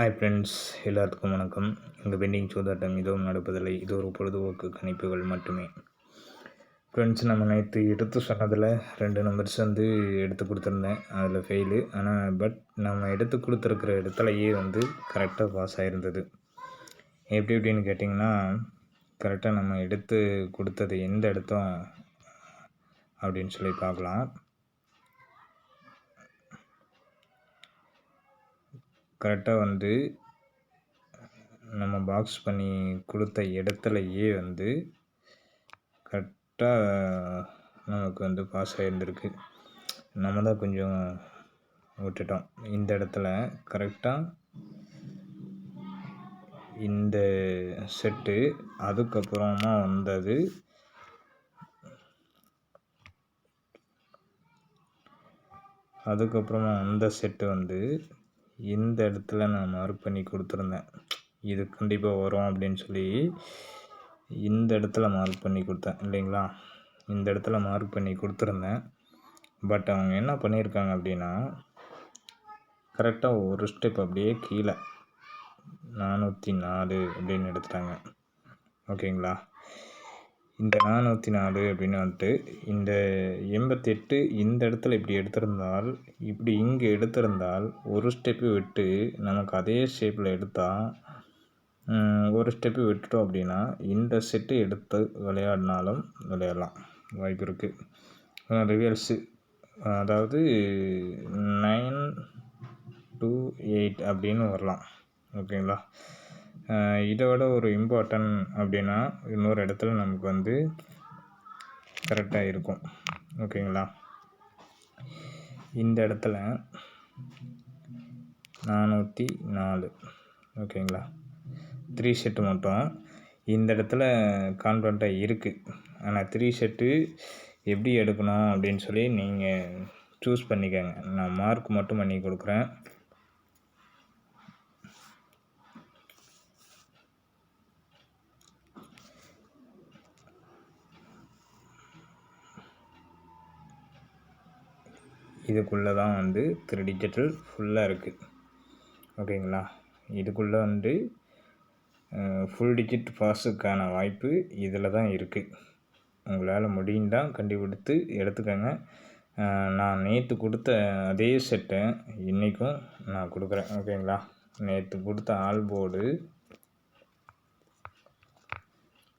Hi friends, எல்லாத்துக்கும் வணக்கம். இங்கே பெண்டிங் சூதாட்டம் இதுவும் நடப்பதில்லை. இது ஒரு பொழுதுபோக்கு கணிப்புகள் மட்டுமே. ஃப்ரெண்ட்ஸ், நம்ம நேற்று எடுத்து சொன்னதில் 2 நம்பர்ஸ் எடுத்து கொடுத்துருந்தேன். அதில் ஃபெயிலு. ஆனால் நம்ம எடுத்து கொடுத்துருக்குற இடத்துலையே கரெக்டாக பாஸ் ஆகிருந்தது. எப்படி எப்படின்னு கேட்டிங்கன்னா, கரெக்டாக நம்ம எடுத்து கொடுத்தது எந்த இடத்தும் அப்படின்னு சொல்லி பார்க்கலாம். கரெக்டாக நம்ம பாக்ஸ் பண்ணி கொடுத்த இடத்துலையே கரெக்டாக நமக்கு பாஸ் ஆகியிருந்திருக்கு. நம்ம தான் கொஞ்சம் விட்டுட்டோம். இந்த இடத்துல கரெக்டாக இந்த செட்டு அதுக்கப்புறமா வந்தது. அதுக்கப்புறமா அந்த செட்டு இந்த இடத்துல நான் மார்க் பண்ணி கொடுத்துருந்தேன். இது கண்டிப்பாக வரும் அப்படின்னு சொல்லி இந்த இடத்துல மார்க் பண்ணி கொடுத்தேன் இல்லைங்களா. இந்த இடத்துல மார்க் பண்ணி கொடுத்துருந்தேன். பட் அவங்க என்ன பண்ணியிருக்காங்க அப்படின்னா, கரெக்டாக ஒரு ஸ்டெப் அப்படியே கீழே 404 அப்படின்னு எடுத்துட்டாங்க. ஓகேங்களா. இந்த 404 அப்படின்னு இந்த 88 இந்த இடத்துல இப்படி இங்கே எடுத்திருந்தால் ஒரு ஸ்டெப்பு விட்டு நமக்கு அதே ஷேப்பில் எடுத்தால் ஒரு ஸ்டெப்பு விட்டுட்டோம் அப்படின்னா இந்த செட்டு எடுத்து விளையாடினாலும் விளையாடலாம், வாய்ப்பு இருக்குது. ரிவர்ஸு, அதாவது 928 அப்படின்னு வரலாம். ஓகேங்களா. இதை விட ஒரு இம்பார்ட்டன்ட் அப்படின்னா இன்னொரு இடத்துல நமக்கு கரெக்டாக இருக்கும். ஓகேங்களா. இந்த இடத்துல 404. ஓகேங்களா. 3 செட்டு மட்டும் இந்த இடத்துல கான்ஃபிடண்ட்டாக இருக்குது. ஆனால் 3 செட்டு எப்படி எடுக்கணும் அப்படின்னு சொல்லி நீங்கள் சூஸ் பண்ணிக்கோங்க. நான் மார்க் மட்டும் பண்ணி கொடுக்குறேன். இதுக்குள்ளே தான் 3 டிஜிட்டல் ஃபுல்லாக இருக்குது. ஓகேங்களா. இதுக்குள்ளே ஃபுல் டிஜிட் பாஸுக்கான வாய்ப்பு இதில் தான் இருக்குது. உங்களால் முடிந்தால் கண்டுபிடித்து எடுத்துக்கோங்க. நான் நேற்று கொடுத்த அதே செட்டை இன்றைக்கும் நான் கொடுக்குறேன். ஓகேங்களா. நேற்று கொடுத்த ஆல்போர்டு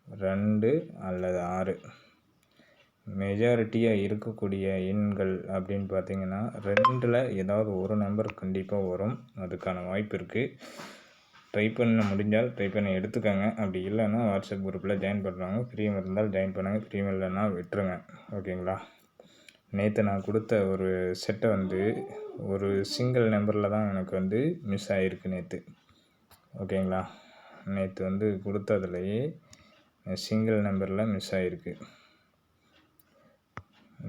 2 அல்லது 6 மெஜாரிட்டியாக இருக்கக்கூடிய எண்கள் அப்படின்னு பார்த்தீங்கன்னா 2ல் ஏதாவது ஒரு நம்பர் கண்டிப்பாக வரும். அதுக்கான வாய்ப்பு இருக்குது. ட்ரை பண்ண முடிஞ்சால் ட்ரை பண்ணி எடுத்துக்கோங்க. அப்படி இல்லைன்னா வாட்ஸ்அப் குரூப்பில் ஜாயின் பண்ணுறாங்க. ஃப்ரீயாக இருந்தால் ஜாயின் பண்ணுங்கள், ஃப்ரீயாக இல்லைன்னா விட்டுருங்க. ஓகேங்களா. நேற்று நான் கொடுத்த ஒரு செட்டை ஒரு சிங்கிள் நம்பரில் தான் எனக்கு மிஸ் ஆகிருக்கு நேற்று. ஓகேங்களா. நேற்று கொடுத்ததுலையே சிங்கிள் நம்பரில் மிஸ் ஆகிருக்கு.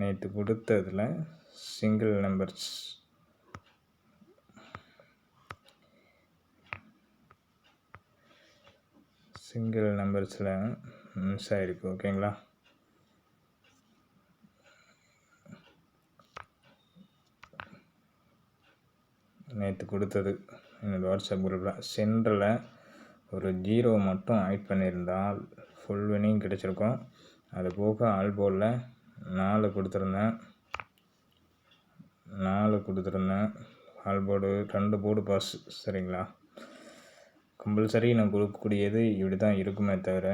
நேற்று கொடுத்ததில் சிங்கிள் நம்பர்ஸில் மிஸ் ஆகிருக்கு. ஓகேங்களா. நேற்று கொடுத்தது என்னோடய வாட்ஸ்அப் குரூப்பில் சென்டரில் ஒரு 0 மட்டும் ஆட் பண்ணியிருந்தால் ஃபுல் வினிங் கிடச்சிருக்கும். அது போக ஆல்போர்டில் 4 கொடுத்துருந்தேன். All board 2 board pass. சரிங்களா. கம்பல்சரி நான் கொடுக்கக்கூடியது இப்படி தான் இருக்குமே தவிர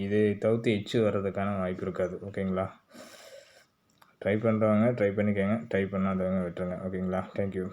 இது தவிர்த்து எச்சு வர்றதுக்கான வாய்ப்பு இருக்காது. ஓகேங்களா. ட்ரை பண்ணுறவங்க ட்ரை பண்ணிக்கோங்க, ட்ரை பண்ணாதவங்க விட்டுருங்க. ஓகேங்களா. தேங்க்யூ.